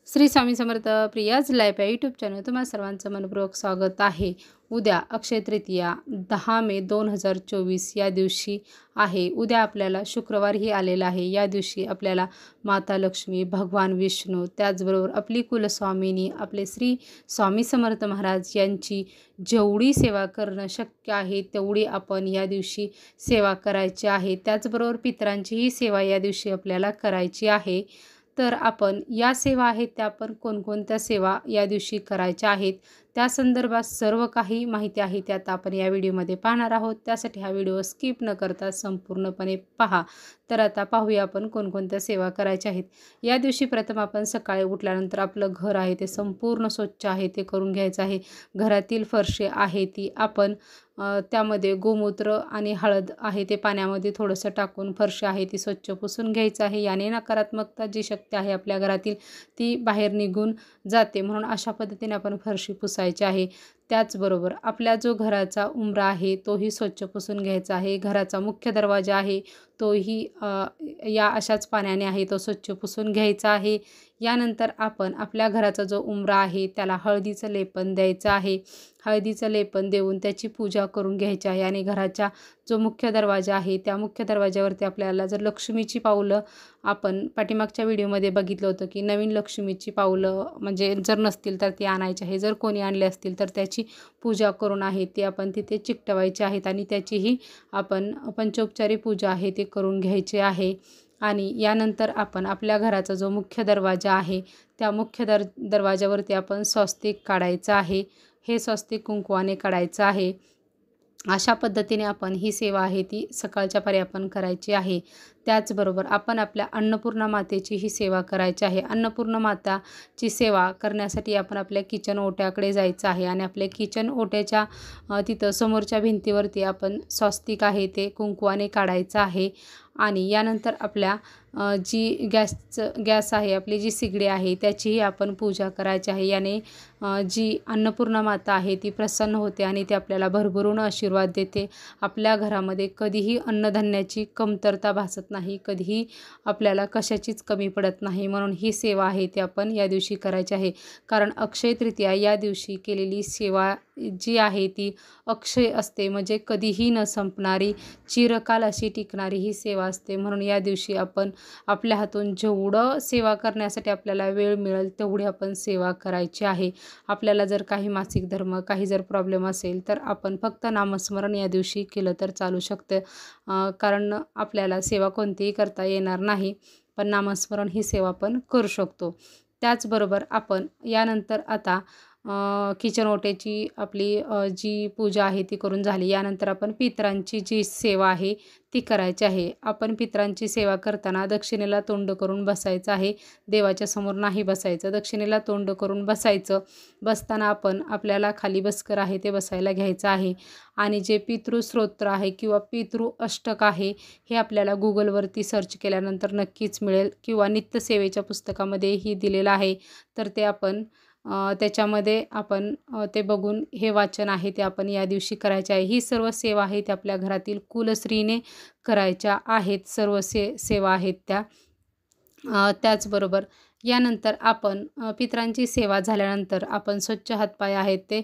Shri Swami Samarth Priya's life या YouTube channel तुम्हा सर्वांचं मनपूर्वक स्वागत आहे। उद्या अक्षय तृतीया 10 मे 2024 या दिवशी आहे। उद्या आपल्याला शुक्रवारही आलेला आहे। या दिवशी आपल्याला माता लक्ष्मी, भगवान विष्णू, त्याचबरोबर आपली कुलस्वामिनी आपले श्री स्वामी समर्थ महाराज यांची जेवढी सेवा करणं शक्य आहे तेवढी आपण या दिवशी सेवा करायची आहे। त्याचबरोबर पितरांचीही सेवा या दिवशी आपल्याला करायची आहे। तर आपण या सेवा आहेत त्या आपण कोणकोणत्या सेवा या दिवशी करायच्या आहेत त्या संदर्भात सर्व काही माहिती आहे ते आता आपण या व्हिडिओमध्ये पाहणार आहोत। त्यासाठी हा व्हिडिओ स्किप न करता संपूर्णपणे पहा। तर आता पाहूया आपण कोणकोणत्या सेवा करायच्या आहेत। या दिवशी प्रथम आपण सकाळी उठल्यानंतर आपलं घर आहे ते संपूर्ण स्वच्छ आहे ते करून घ्यायचं आहे। घरातील फरशी आहे ती आपण त्यामध्ये गोमूत्र आणि हळद आहे ते पाण्यामध्ये थोडंसं टाकून फरशी आहे ती स्वच्छ पुसून घ्यायचं आहे। याने नकारात्मकता जी शक्ती आहे आपल्या घरातील ती बाहेर निघून जाते, म्हणून अशा पद्धतीने आपण फरशी पुसायची आहे। त्याचबरोबर आपल्या जो घराचा उंबरा आहे तोही स्वच्छ पुसून घ्यायचा आहे। घराचा मुख्य दरवाजा आहे तोही या अशाच पाण्याने आहे तो स्वच्छ पुसून घ्यायचा आहे। यानंतर आपण आपल्या घराचा जो उंबरा आहे त्याला हळदीचं लेपन द्यायचं आहे। हळदीचं लेपन देऊन त्याची पूजा करून घ्यायची आहे। आणि घराच्या जो मुख्य दरवाजा आहे त्या मुख्य दरवाज्यावरती आपल्याला जर लक्ष्मीची पाऊलं आपण पाठीमागच्या व्हिडिओमध्ये बघितलं होतं की नवीन लक्ष्मीची पाऊलं म्हणजे जर नसतील तर ती आणायची आहे। जर कोणी आणले असतील तर त्याची पूजा करून आहे ती आपण तिथे चिकटवायची आहेत आणि त्याचीही आपण पंचोपचारी पूजा आहे ते करून घ्यायची आहे। आणि यानंतर आपण आपल्या घराचा जो मुख्य दरवाजा आहे त्या मुख्य दरवाजावरती आपण स्वस्तिक काढायचं आहे। हे स्वस्तिक कुंकवाने काढायचं आहे। अशा पद्धतीने आपण ही सेवा आहे ती सकाळच्या पारी आपण करायची आहे। त्याचबरोबर आपण आपल्या अन्नपूर्णा मातेची ही सेवा करायची आहे। अन्नपूर्णा माताची सेवा करण्यासाठी आपण आपल्या किचन ओट्याकडे जायचं आहे आणि आपल्या किचन ओट्याच्या तिथं समोरच्या भिंतीवरती आपण स्वस्तिक आहे ते कुंकवाने काढायचं आहे। आणि यानंतर आपल्या जी गॅस आहे आपली जी सिगडी आहे त्याचीही आपण पूजा करायची आहे। याने जी अन्नपूर्णा माता आहे ती प्रसन्न होते आणि ती आपल्याला भरभरून आशीर्वाद देते। आपल्या घरामध्ये कधीही अन्नधान्याची कमतरता भासत नाही, कधीही आपल्याला कशाचीच कमी पडत नाही। म्हणून ही सेवा आहे ती आपण या दिवशी करायची आहे। कारण अक्षय तृतीया या दिवशी केलेली सेवा जी आहे ती अक्षय असते, म्हणजे कधीही न संपणारी चिरकाल अशी टिकणारी ही सेवा असते। म्हणून या दिवशी आपण आपल्या हातून जेवढं सेवा करण्यासाठी आपल्याला वेळ मिळेल तेवढी आपण सेवा करायची आहे। आपल्याला जर काही मासिक धर्म काही जर प्रॉब्लेम असेल तर आपण फक्त नामस्मरण या दिवशी केलं तर चालू शकतं। कारण आपल्याला सेवा कोणतीही करता येणार नाही, पण नामस्मरण ही सेवा आपण करू शकतो। त्याचबरोबर आपण यानंतर आता किचन ओट्याची आपली जी पूजा आहे ती करून झाली। यानंतर आपण पितरांची जी सेवा आहे ती करायची आहे। आपण पितरांची सेवा करताना दक्षिणेला तोंड करून बसायचं आहे, देवाच्या समोर नाही बसायचं, दक्षिणेला तोंड करून बसायचं। बसताना आपण आपल्याला खाली बसकर आहे ते बसायला घ्यायचं आहे। आणि जे पितृस्तोत्र आहे किंवा पितृ अष्टक आहे हे आपल्याला गुगलवरती सर्च केल्यानंतर नक्कीच मिळेल किंवा नित्यसेवेच्या पुस्तकामध्येही दिलेलं आहे। तर ते आपण त्याच्यामध्ये आपण ते बघून हे वाचन आहे ते आपण या दिवशी करायचे आहे। ही सर्व सेवा आहे ते आपल्या घरातील कुलस्त्रीने करायच्या आहेत। सर्व सेवा आहेत त्या त्याचबरोबर यानंतर आपण पितरांची सेवा झाल्यानंतर आपण स्वच्छ हातपाय आहेत ते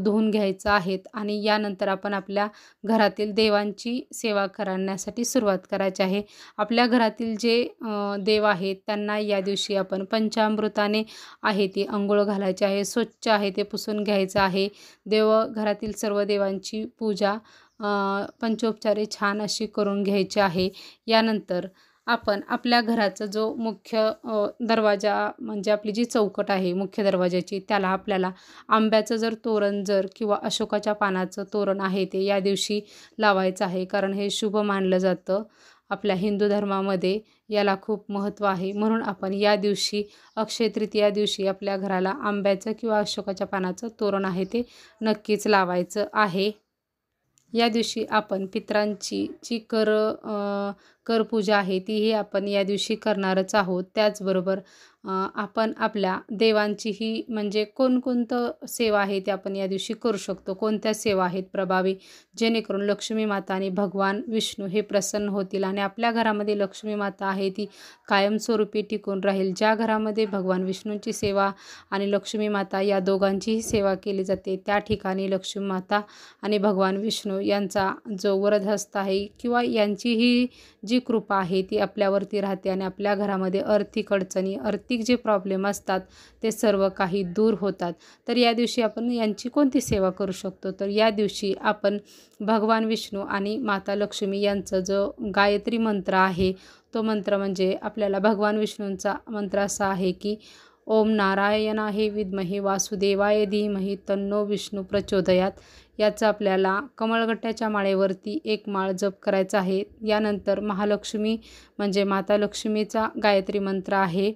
धुवून घ्यायचं आहेत। आणि यानंतर आपण आपल्या घरातील देवांची सेवा करण्यासाठी सुरुवात करायची आहे। आपल्या घरातील जे देव आहेत त्यांना या दिवशी आपण पंचामृताने आहे ती अंघोळ घालायची आहे, स्वच्छ आहे ते पुसून घ्यायचं आहे। घरातील सर्व देवांची पूजा पंचोपचारे छान अशी करून घ्यायची आहे। यानंतर आपण आपल्या घराचा जो मुख्य दरवाजा म्हणजे आपली जी चौकट आहे मुख्य दरवाजाची त्याला आपल्याला आंब्याचं जर तोरण किंवा अशोकाच्या पानाचं तोरण आहे ते या दिवशी लावायचं आहे। कारण हे शुभ मानलं जातं आपल्या हिंदू धर्मामध्ये, याला खूप महत्त्व आहे। म्हणून आपण या दिवशी अक्षय तृतीया दिवशी आपल्या घराला आंब्याचं किंवा अशोकाच्या पानाचं तोरण आहे ते नक्कीच लावायचं आहे। या दिवशी आपण पितरांची जी करपूजा आहे तीही आपण या दिवशी करणारच आहोत. त्याचबरोबर आपण आपल्या देवांचीही म्हणजे कोणकोणतं सेवा आहे ते आपण या दिवशी करू शकतो, कोणत्या सेवा आहेत प्रभावी, जेणेकरून लक्ष्मी माता आणि भगवान विष्णू हे प्रसन्न होतील आणि आपल्या घरामध्ये लक्ष्मी माता आहे ती कायमस्वरूपी टिकून राहील. ज्या घरामध्ये भगवान विष्णूंची सेवा आणि लक्ष्मी माता या दोघांचीही सेवा केली जाते, त्या ठिकाणी लक्ष्मी माता आणि भगवान विष्णू यांचा जो वरदहस्त आहे किंवा यांचीही जी कृपा आहे ती आपल्यावरती राहते आणि आपल्या घरामध्ये आर्थिक अडचणी, आर्थिक जे प्रॉब्लेम असतात ते सर्व काही दूर होतात. तर या दिवशी आपण यांची कोणती सेवा करू शकतो, तर या दिवशी आपण भगवान विष्णू आणि माता लक्ष्मी यांचा जो गायत्री मंत्र आहे, तो मंत्र म्हणजे आपल्याला भगवान विष्णूंचा मंत्र असा आहे की ओम नारायणाय विद्महे वासुदेवाय धीमहि तन्नो विष्णू प्रचोदयात. याचं आपल्याला कमळगट्ट्याच्या माळेवरती एक माळ जप करायचा आहे. यानंतर महालक्ष्मी म्हणजे माता लक्ष्मीचा गायत्री मंत्र आहे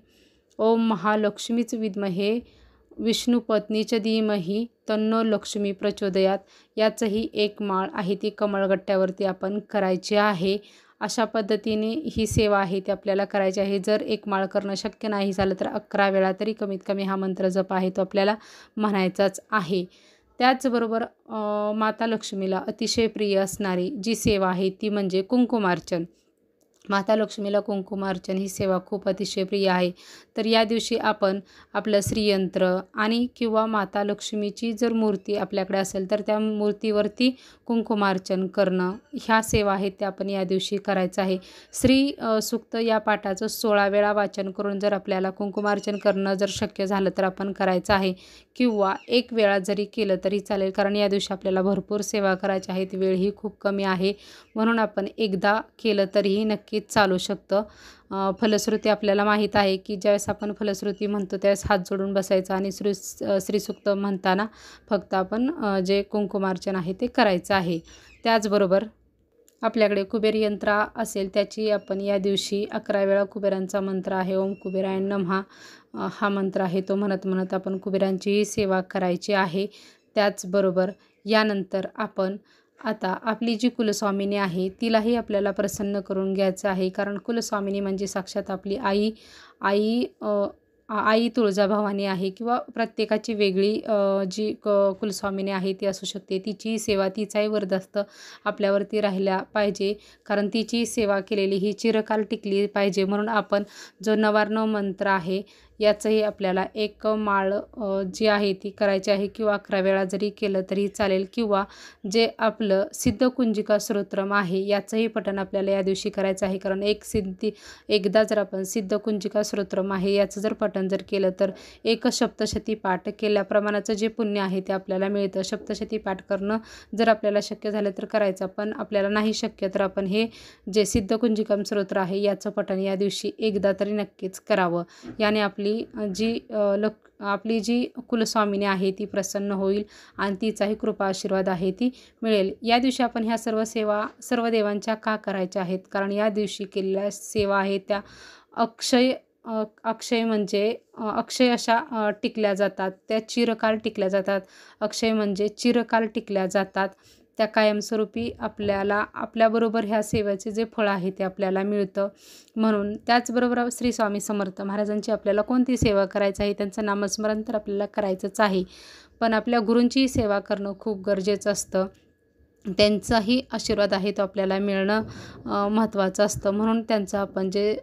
ओम महालक्ष्मीच विद्महे विष्णुपत्नीच धीमहि तन्नो लक्ष्मी प्रचोदयात. याचंही एक माळ आहे ती कमळगट्ट्यावरती आपण करायची आहे. अशा पद्धतीने ही सेवा आहे ती आपल्याला करायची आहे. जर एक माळ करणं शक्य नाही झालं तर 11 वेळा तरी कमीत कमी हा मंत्र जप आहे तो आपल्याला म्हणायचाच आहे. त्याचबरोबर माता लक्ष्मीला अतिशय प्रिय असणारी जी सेवा आहे ती म्हणजे कुंकुमार्चन. माता लक्ष्मीला कुंकुमार्चन ही सेवा खूप अतिशय प्रिय आहे. तर या दिवशी आपण आपलं श्रीयंत्र आणि किंवा माता लक्ष्मीची जर मूर्ती आपल्याकडे असेल तर त्या मूर्तीवरती कुंकुमार्चन करणं, ह्या सेवा आहेत त्या आपण या दिवशी करायचं आहे. श्री सूक्त या पाठाचं 16 वेळा वाचन करून जर आपल्याला कुंकुमार्चन करणं जर शक्य झालं तर आपण करायचं आहे किंवा एक वेळा जरी केलं तरी चालेल, कारण या दिवशी आपल्याला भरपूर सेवा करायची आहेत, वेळही खूप कमी आहे. म्हणून आपण एकदा केलं तरीही नक्कीच चालू शकतं. फलश्रुती आपल्याला माहीत आहे की ज्यावेळेस आपण फलश्रुती म्हणतो त्यावेळेस हात जोडून बसायचं आणि श्रीसूक्त म्हणताना फक्त आपण जे कुंकुमार्चन आहे ते करायचं आहे. त्याचबरोबर आपल्याकडे कुबेर यंत्र असेल त्याची आपण या दिवशी 11 वेळा कुबेरांचा मंत्र आहे ओम कुबेराय नमः हा मंत्र आहे तो म्हणत म्हणत आपण कुबेरांचीही सेवा करायची आहे. त्याचबरोबर यानंतर आपण आता आपली जी कुलस्वामिनी आहे तिलाही आपल्याला प्रसन्न करून घ्यायचं आहे, कारण कुलस्वामिनी म्हणजे साक्षात आपली आई आई आई तुळजाभवानी आहे किंवा प्रत्येकाची वेगळी जी कुलस्वामिनी आहे ती असू शकते. तिची सेवा, तिचाही वरदहस्त आपल्यावरती राहिला पाहिजे, कारण तिची सेवा केलेली ही चिरकाल टिकली पाहिजे. म्हणून आपण जो नवार्णव मंत्र आहे याचंही आपल्याला एक माळ जी आहे ती करायची आहे किंवा 11 वेळा जरी केलं तरी चालेल, किंवा जे आपलं सिद्धकुंजिका स्तोत्रम आहे याचंही पठण आपल्याला या दिवशी करायचं आहे. कारण एकदा जर आपण सिद्धकुंजिका स्तोत्रम आहे याचं जर पठण जर केलं तर एक सप्तशती पाठ केल्याप्रमाणाचं जे पुण्य आहे ते आपल्याला मिळतं. सप्तशती पाठ करणं जर आपल्याला शक्य झालं तर करायचं, पण आपल्याला नाही शक्य तर आपण हे जे सिद्धकुंजिकम स्तोत्र आहे याचं पठण या दिवशी एकदा तरी नक्कीच करावं. याने आपली जी कुलस्वामिनी आहे ती प्रसन्न होईल आणि तिचाही कृपा आशीर्वाद आहे ती मिळेल. या दिवशी आपण ह्या सर्व सेवा सर्व देवांच्या का करायच्या आहेत, कारण या दिवशी केलेल्या सेवा आहेत त्या अक्षय म्हणजे अक्षय अशा टिकल्या जातात, त्या चिरकाल टिकल्या जातात. अक्षय म्हणजे चिरकाल टिकल्या जातात, त्या कायमस्वरूपी आपल्याला आपल्याबरोबर ह्या सेवेचे जे फळ आहे ते आपल्याला मिळतं. म्हणून त्याचबरोबर श्री स्वामी समर्थ महाराजांची आपल्याला कोणती सेवा करायचं आहे, त्यांचं नामस्मरण तर आपल्याला करायचंच आहे, पण आपल्या गुरूंचीही सेवा करणं खूप गरजेचं असतं. त्यांचाही आशीर्वाद आहे तो आपल्याला मिळणं महत्त्वाचं असतं. म्हणून त्यांचं आपण जे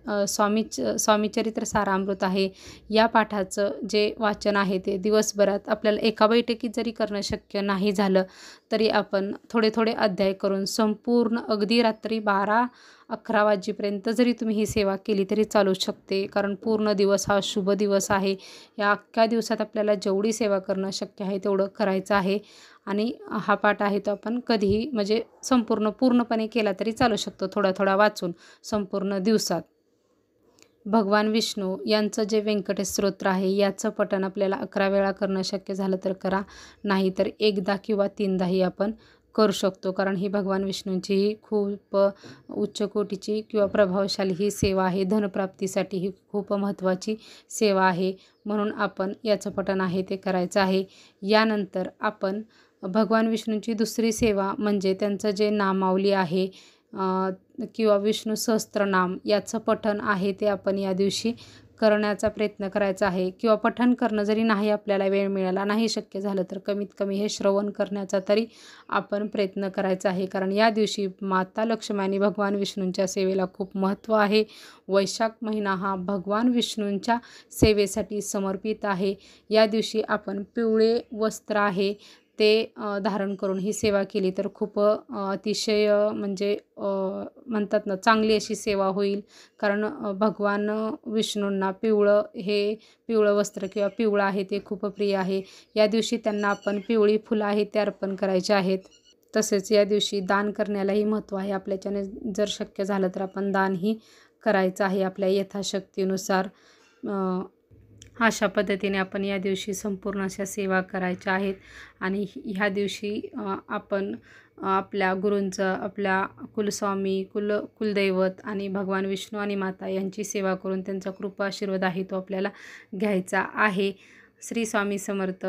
स्वामीचरित्र सारामृत आहे या पाठाचं जे वाचन आहे ते दिवसभरात आपल्याला एका बैठकीत जरी करणं शक्य नाही झालं तरी आपण थोडे थोडे अध्याय करून संपूर्ण अगदी रात्री 12-11 वाजेपर्यंत जरी तुम्ही ही सेवा केली तरी चालू शकते, कारण पूर्ण दिवस हा शुभ दिवस आहे. या अख्ख्या दिवसात आपल्याला जेवढी सेवा करणं शक्य आहे तेवढं करायचं आहे. आणि हा पाठ आहे तो आपण कधीही म्हणजे पूर्णपणे केला तरी चालू शकतो, थोडा थोडा वाचून संपूर्ण दिवसात. भगवान विष्णू यांचं जे व्यंकटेश स्तोत्र आहे याचं पठण आपल्याला 11 वेळा करणं शक्य झालं तर करा, नाहीतर एकदा किंवा 3दाही आपण करू शकतो, कारण ही भगवान विष्णूंची ही खूप उच्च कोटीची किंवा प्रभावशाली ही सेवा आहे. धनप्राप्तीसाठी ही खूप महत्त्वाची सेवा आहे, म्हणून आपण याचं पठण आहे ते करायचं आहे. यानंतर आपण भगवान विष्णूंची दुसरी सेवा म्हणजे त्यांचं जे नामावली आहे किंवा विष्णू सहस्त्रनाम याचं पठण आहे ते आपण या दिवशी करण्याचा प्रयत्न करायचा आहे. किंवा पठण करणं जरी नाही आपल्याला वेळ मिळाला, नाही शक्य झालं, तर कमीत कमी हे श्रवण करण्याचा तरी आपण प्रयत्न करायचा आहे. कारण या दिवशी माता लक्ष्मी आणि भगवान विष्णूंच्या सेवेला खूप महत्त्व आहे. वैशाख महिना हा भगवान विष्णूंच्या सेवेसाठी समर्पित आहे. या दिवशी आपण पिवळे वस्त्र आहे ते धारण करून ही सेवा केली तर खूप अतिशय म्हणजे म्हणतात ना, चांगली अशी सेवा होईल. कारण भगवान विष्णूंना पिवळं वस्त्र किंवा पिवळं आहे ते खूप प्रिय आहे. या दिवशी त्यांना आपण पिवळी फुलं आहेत ते अर्पण करायचे आहेत. तसेच या दिवशी दान करण्यालाही महत्त्व आहे. आपल्याच्याने जर शक्य झालं तर आपण दानही करायचं आहे आपल्या यथाशक्तीनुसार. अशा पद्धतीने आपण या दिवशी संपूर्ण अशा सेवा करायच्या आहेत. आणि ह्या दिवशी आपण आपल्या गुरूंचं, आपल्या कुलस्वामी, कुलदैवत आणि भगवान विष्णू आणि माता यांची सेवा करून त्यांचा कृपा आशीर्वाद आहे तो आपल्याला घ्यायचा आहे. श्री स्वामी समर्थ.